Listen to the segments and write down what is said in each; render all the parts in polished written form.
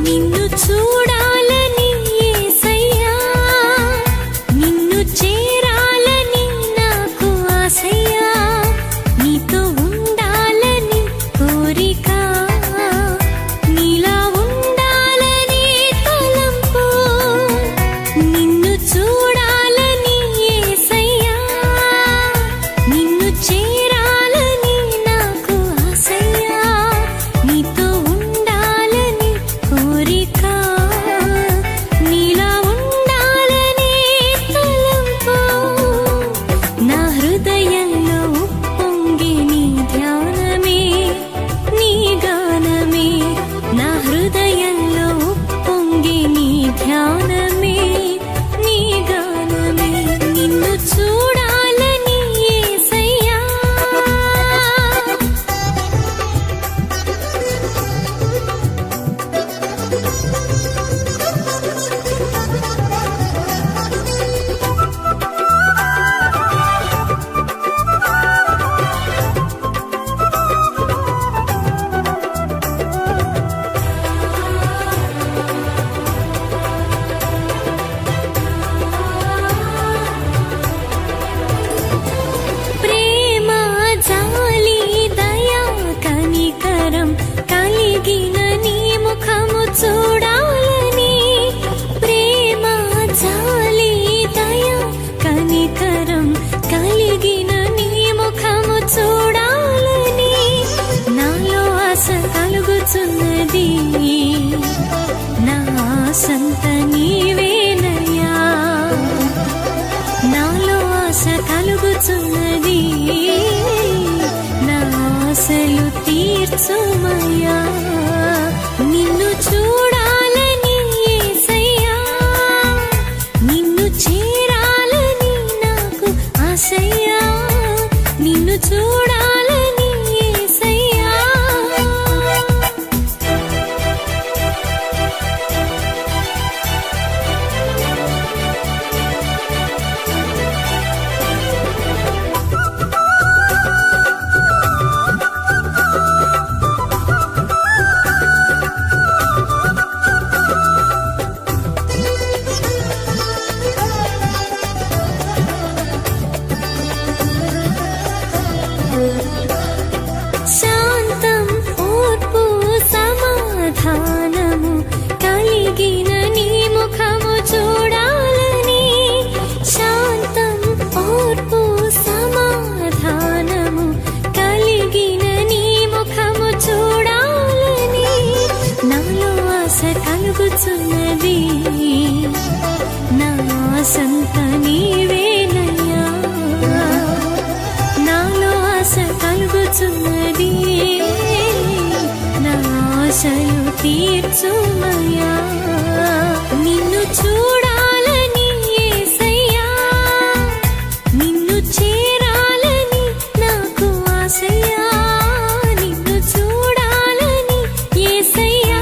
నిన్ను చూడాలని యేసయ్యా, నిన్ను చేరాలని నాకు ఆశయ్యా, నీతో ఉండాలని కోరిక, నీలా ఉండాలని తలంపు. నిన్ను చూడాలని యేసయ్యా, నిన్ను చేరాలని నాకు ఆశయ్యా, నీతో ఉండాలని కోరిక, నీలా ఉండాలని తలంపు. నా హృదయంలో ఉప్పొంగే నీ ధ్యానమే, నీ గానమే. నా హృదయంలో ఉప్పొంగే నీ ధ్యానమే, నీ గానమే. నిన్ను చూడాలని యేసయ్యా. ప్రేమ, జాలి, దయా, కనికరం కలిగిన నీ ముఖము చూడాలని. ప్రేమ, జాలి, దయా, కనికరం కలిగిన నీ ముఖము చూడాలని నాలో ఆశ కలుగుతున్నది. నా ఆశంత నీవేనయ్యా, నాలో ఆశ కలుగుతున్నది. నా ఆశలు తీర్చుమయ్యా. నిన్ను చూడాలని యేసయ్యా, నిన్ను చేరాలని నాకు ఆశయ్యా, నిన్ను చూడాలని యేసయ్యా. శాంతం, ఓర్పు, సమాధానము కలిగిన నీ ముఖము చూడాలని. శాంతం, ఓర్పు, సమాధానము కలిగిన నీ ముఖము చూడాలని నాలో ఆశ కలుగుతున్నది. నా ఆశంత నీవేనయ్యా, నాలో ఆశ కలుగుతున్నది. నా ఆశలు తీర్చుమయ్యా. నిన్ను చూడాలని యేసయ్యా, నిన్ను చేరాలని నాకు ఆశయ్యా, నిన్ను చూడాలని యేసయ్యా.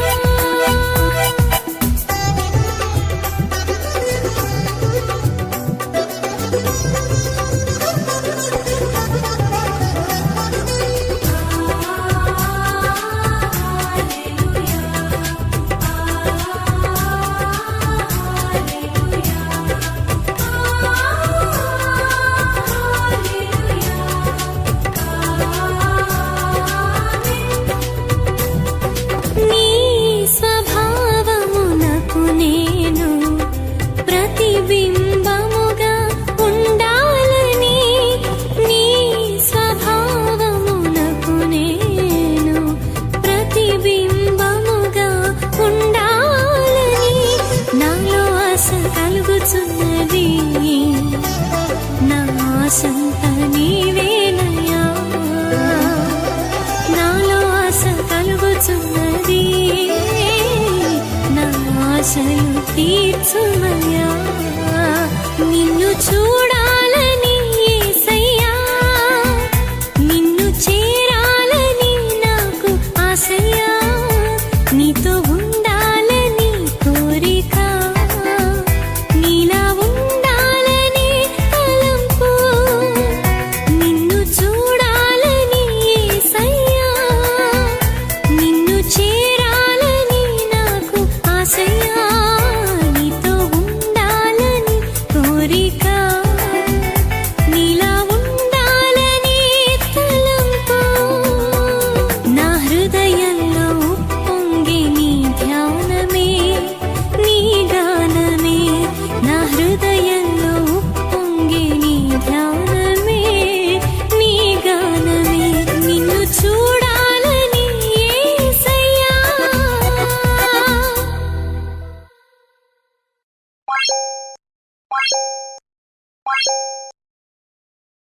నీ స్వభావమునకు నేను ప్రతిబింబముగా ఉండాలని. నీ స్వభావమునకు నేను ప్రతిబింబముగా ఉండాలని నాలో ఆశ కలుగుతున్నది. నా ఆశంత నీవేనయ్యా, నాలో ఆశ కలుగుతున్నది. నా ఆశలు తీర్చుమయ్యా. నిన్ను చూడ